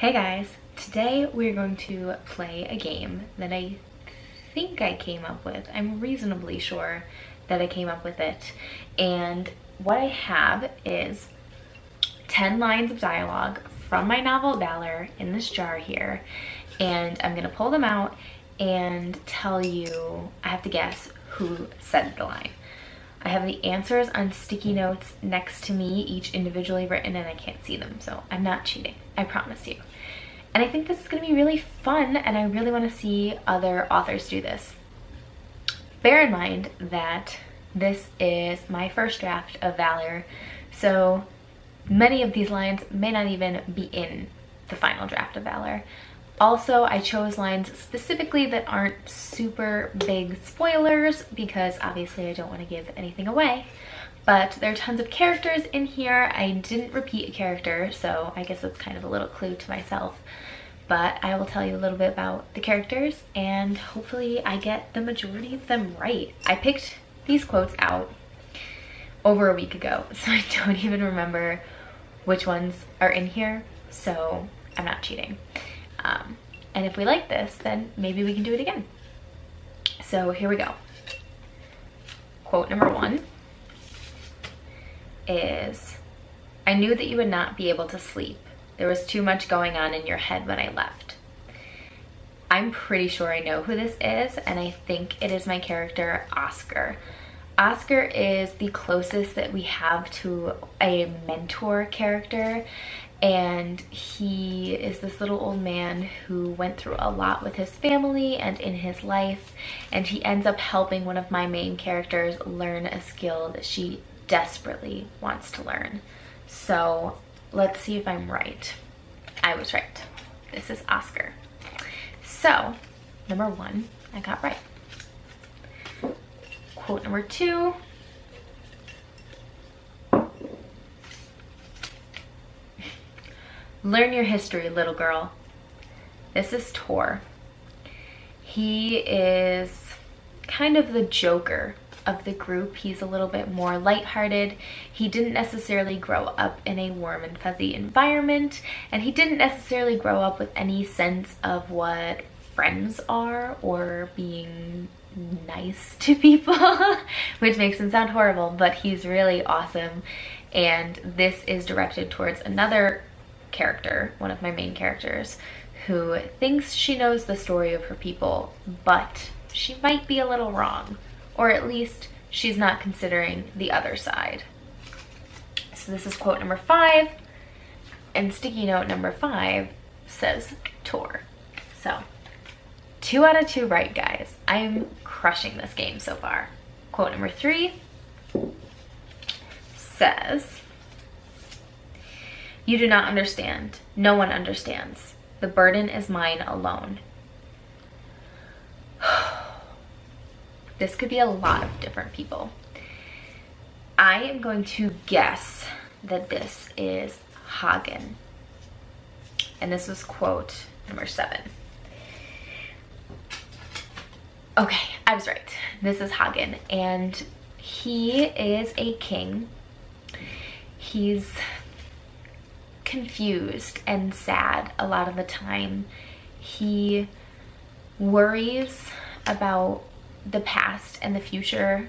Hey guys, today we're going to play a game that I think I came up with. I'm reasonably sure that I came up with it. And what I have is 10 lines of dialogue from my novel Valor in this jar here. And I'm gonna pull them out and tell you, I have to guess who said the line. I have the answers on sticky notes next to me, each individually written, and I can't see them, so I'm not cheating, I promise you. And I think this is gonna be really fun, and I really wanna see other authors do this. Bear in mind that this is my first draft of Valor, so many of these lines may not even be in the final draft of Valor. Also, I chose lines specifically that aren't super big spoilers because obviously I don't want to give anything away. But there are tons of characters in here. I didn't repeat a character, so I guess that's kind of a little clue to myself. But I will tell you a little bit about the characters and hopefully I get the majority of them right. I picked these quotes out over a week ago, so I don't even remember which ones are in here, so I'm not cheating. And if we like this, then maybe we can do it again. So here we go. Quote number 1 is, "I knew that you would not be able to sleep. There was too much going on in your head when I left." I'm pretty sure I know who this is, and I think it is my character, Oscar. Oscar is the closest that we have to a mentor character, and he is this little old man who went through a lot with his family and in his life, and he ends up helping one of my main characters learn a skill that she desperately wants to learn. So let's see if I'm right. I was right. This is Oscar. So number 1, I got right. Quote number 2. "Learn your history, little girl." This is Tor. He is kind of the joker of the group. He's a little bit more lighthearted. He didn't necessarily grow up in a warm and fuzzy environment, and he didn't necessarily grow up with any sense of what friends are or being nice to people, which makes him sound horrible, but he's really awesome. And this is directed towards another character, one of my main characters, who thinks she knows the story of her people, but she might be a little wrong, or at least she's not considering the other side. So this is quote number 5, and sticky note number 5 says Tor. So 2 out of 2 right, guys. I'm crushing this game so far. Quote number 3 says, "You do not understand. No one understands. The burden is mine alone." This could be a lot of different people. I am going to guess that this is Hagen. And this was quote number 7. Okay, I was right. This is Hagen, and he is a king. He's confused and sad a lot of the time. He worries about the past and the future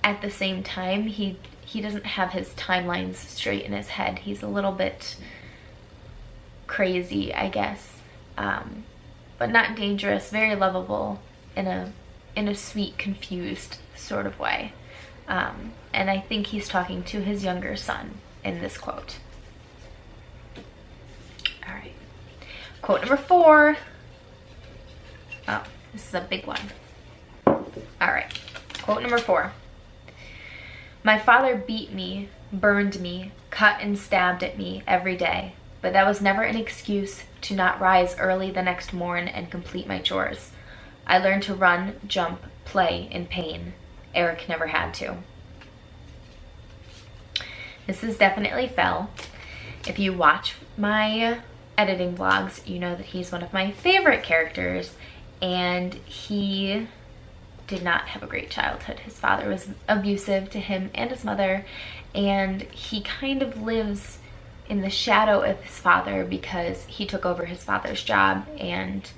at the same time. He doesn't have his timelines straight in his head. He's a little bit crazy, I guess, but not dangerous, very lovable in a sweet, confused sort of way. And I think he's talking to his younger son in this quote. All right, quote number 4. Oh, this is a big one. All right, quote number 4. "My father beat me, burned me, cut and stabbed at me every day, but that was never an excuse to not rise early the next morn and complete my chores. I learned to run, jump, play in pain. Erik never had to." This is definitely Fel. If you watch my editing vlogs, you know that he's one of my favorite characters, and he did not have a great childhood. His father was abusive to him and his mother, and he kind of lives in the shadow of his father because he took over his father's job, and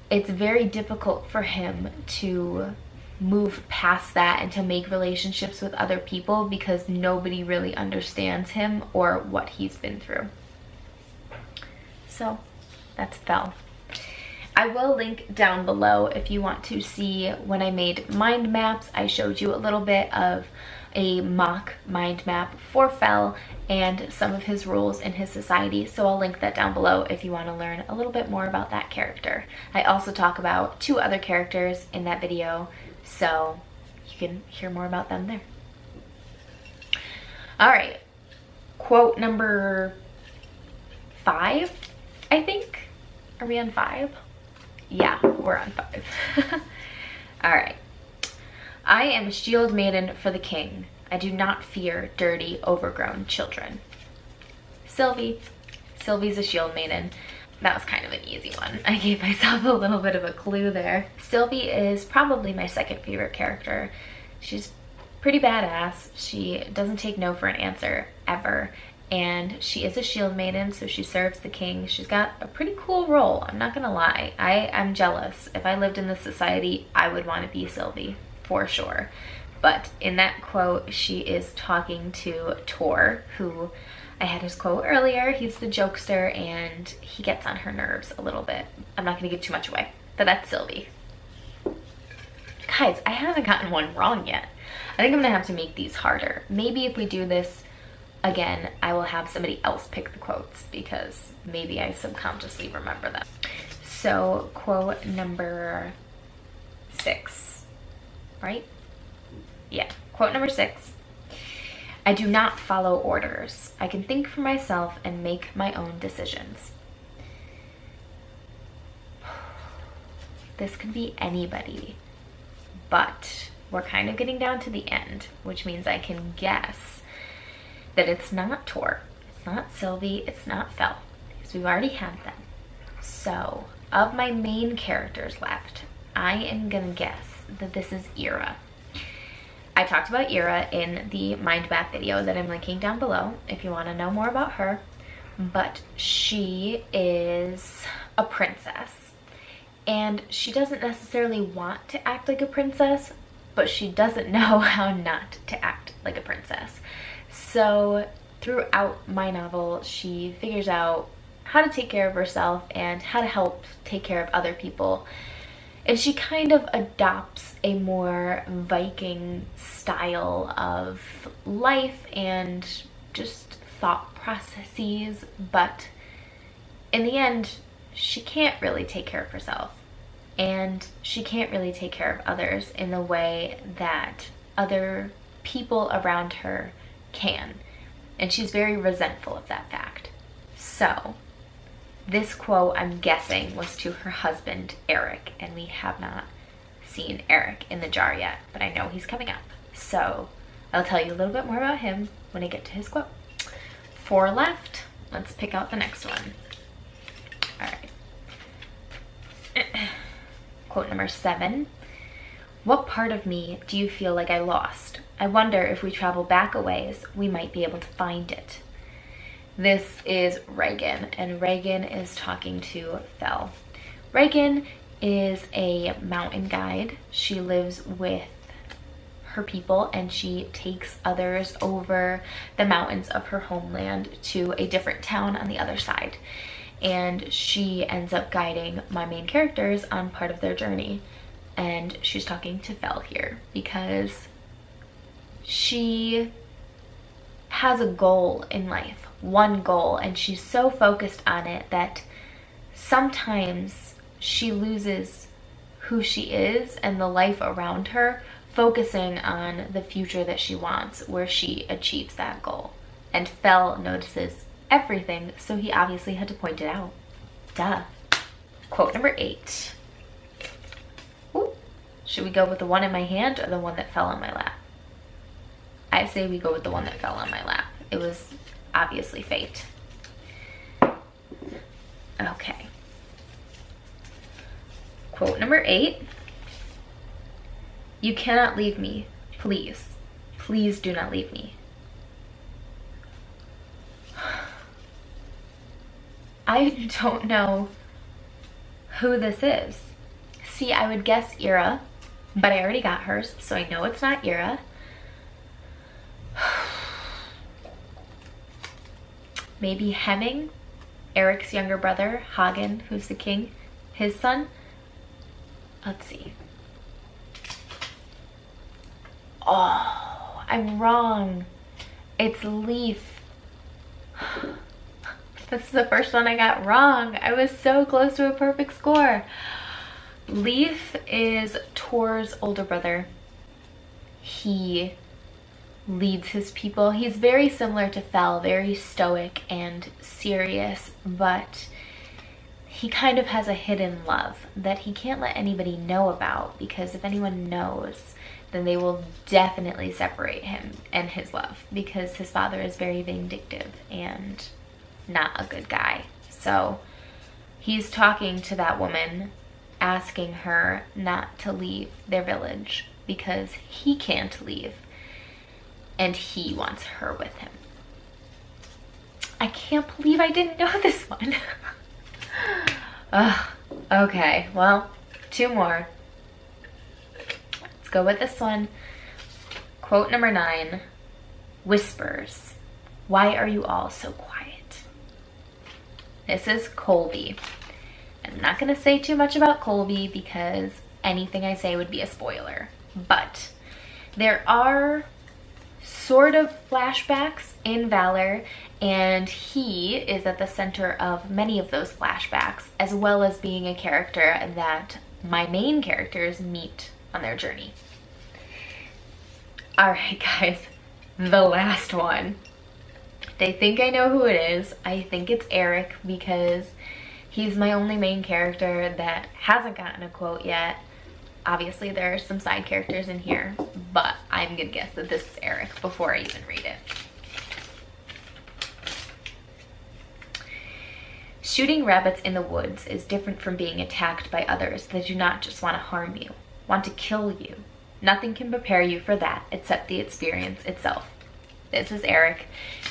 it's very difficult for him to move past that and to make relationships with other people because nobody really understands him or what he's been through. So that's Fell. I will link down below if you want to see when I made mind maps. I showed you a little bit of a mock mind map for Fell and some of his roles in his society, so I'll link that down below if you want to learn a little bit more about that character. I also talk about 2 other characters in that video, so you can hear more about them there. All right, quote number 5, I think. Are we on 5? Yeah, we're on 5. All right. I am a shield maiden for the king. I do not fear dirty, overgrown children. Sylvie. Sylvie's a shield maiden. That was kind of an easy one. I gave myself a little bit of a clue there. Sylvie is probably my second favorite character. She's pretty badass. She doesn't take no for an answer, ever. And she is a shield maiden, so she serves the king. She's got a pretty cool role, I'm not gonna lie. I'm jealous. If I lived in this society, I would want to be Sylvie, for sure. But in that quote, she is talking to Tor, who I had his quote earlier. He's the jokester and he gets on her nerves a little bit. I'm not gonna give too much away, but that's Sylvie. Guys, I haven't gotten one wrong yet. I think I'm gonna have to make these harder. Maybe if we do this again, I will have somebody else pick the quotes because maybe I subconsciously remember them. So quote number 6, right? Yeah, quote number 6. I do not follow orders. I can think for myself and make my own decisions. This could be anybody, but we're kind of getting down to the end, which means I can guess that it's not Tor, it's not Sylvie, it's not Fell, because we've already had them. So, of my main characters left, I am gonna guess that this is Eira. I talked about Eira in the mind map video that I'm linking down below if you want to know more about her, but she is a princess, and she doesn't necessarily want to act like a princess, but she doesn't know how not to act like a princess. So throughout my novel, she figures out how to take care of herself and how to help take care of other people. And she kind of adopts a more Viking style of life and just thought processes, but in the end, she can't really take care of herself. And she can't really take care of others in the way that other people around her can. And she's very resentful of that fact. So this quote, I'm guessing, was to her husband, Erik, and we have not seen Erik in the jar yet, but I know he's coming up. So I'll tell you a little bit more about him when I get to his quote. 4 left. Let's pick out the next one. All right. Quote number 7. What part of me do you feel like I lost? I wonder if we travel back a ways, we might be able to find it. This is Reagan, and Reagan is talking to Fell. Reagan is a mountain guide. She lives with her people and she takes others over the mountains of her homeland to a different town on the other side. And she ends up guiding my main characters on part of their journey. And she's talking to Fell here because she has a goal in life, one goal, and she's so focused on it that sometimes she loses who she is and the life around her, focusing on the future that she wants, where she achieves that goal. And Fell notices everything, so he obviously had to point it out. Duh. Quote number 8. Ooh. Should we go with the one in my hand or the one that fell on my lap? I say we go with the one that fell on my lap. It was obviously fate. Okay. Quote number 8. You cannot leave me. Please. Please do not leave me. I don't know who this is. See, I would guess Eira, but I already got hers, so I know it's not Eira. Maybe Hemming, Erik's younger brother, Hagen, who's the king, his son. Let's see. Oh, I'm wrong. It's Leif. This is the first one I got wrong. I was so close to a perfect score. Leif is Tor's older brother. He leads his people. He's very similar to Fel, very stoic and serious, but he kind of has a hidden love that he can't let anybody know about, because if anyone knows, then they will definitely separate him and his love, because his father is very vindictive and not a good guy. So he's talking to that woman, asking her not to leave their village because he can't leave and he wants her with him. I can't believe I didn't know this one. Okay, well, 2 more. Let's go with this one. Quote number 9, whispers. Why are you all so quiet? This is Colby. I'm not gonna say too much about Colby because anything I say would be a spoiler, but there are sort of flashbacks in Valor, and he is at the center of many of those flashbacks, as well as being a character that my main characters meet on their journey. All right, guys, the last one. I think I know who it is. I think it's Erik, because he's my only main character that hasn't gotten a quote yet. Obviously, there are some side characters in here, but I'm gonna guess that this is Erik before I even read it. Shooting rabbits in the woods is different from being attacked by others that do not just want to harm you, want to kill you. Nothing can prepare you for that except the experience itself. This is Erik.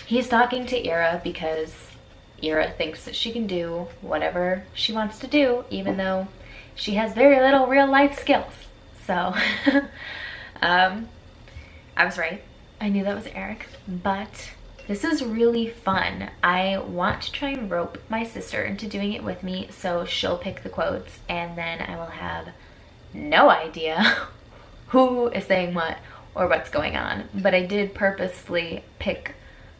He's talking to Eira because Eira thinks that she can do whatever she wants to do, even though she has very little real life skills. So, I was right. I knew that was Erik, but this is really fun. I want to try and rope my sister into doing it with me, so she'll pick the quotes, and then I will have no idea who is saying what or what's going on. But I did purposely pick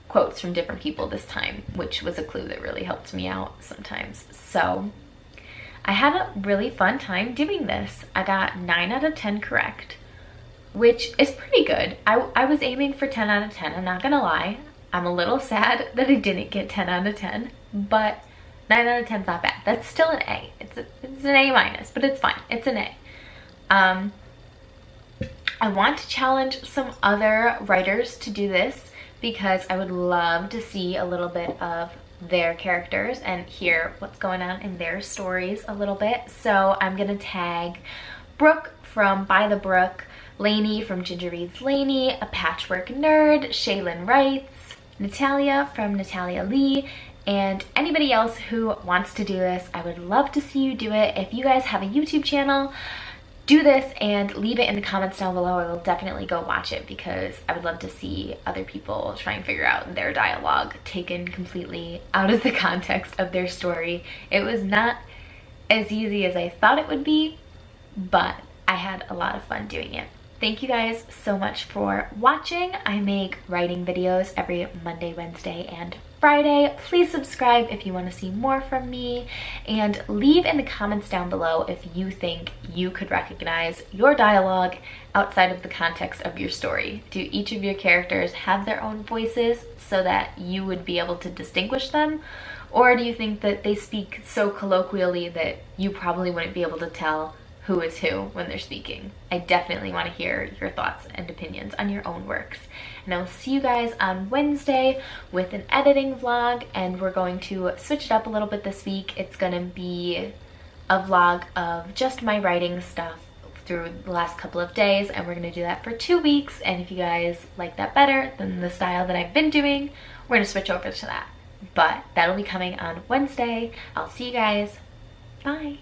quotes from different people this time, which was a clue that really helped me out sometimes. So I had a really fun time doing this. I got 9 out of 10 correct, which is pretty good. I was aiming for 10 out of 10, I'm not gonna lie. I'm a little sad that I didn't get 10 out of 10, but 9 out of 10 is not bad. That's still an A. It's an A minus, but it's fine. It's an A. I want to challenge some other writers to do this because I would love to see a little bit of their characters and hear what's going on in their stories a little bit. So I'm gonna tag Brooke from By the Brook, Lainey from Ginger Reads Lainey, A Patchwork Nerd, Shaylin Writes, Natalia from Natalia Lee, and anybody else who wants to do this. I would love to see you do it. If you guys have a YouTube channel, do this and leave it in the comments down below. I will definitely go watch it because I would love to see other people try and figure out their dialogue taken completely out of the context of their story. It was not as easy as I thought it would be, but I had a lot of fun doing it. Thank you guys so much for watching. I make writing videos every Monday, Wednesday, and Friday. Please subscribe if you want to see more from me, and leave in the comments down below if you think you could recognize your dialogue outside of the context of your story. Do each of your characters have their own voices so that you would be able to distinguish them? Or do you think that they speak so colloquially that you probably wouldn't be able to tell who is who when they're speaking? I definitely want to hear your thoughts and opinions on your own works. And I will see you guys on Wednesday with an editing vlog, and we're going to switch it up a little bit this week. It's gonna be a vlog of just my writing stuff through the last couple of days, and we're gonna do that for 2 weeks. And if you guys like that better than the style that I've been doing, we're gonna switch over to that. but that'll be coming on Wednesday. I'll see you guys. Bye.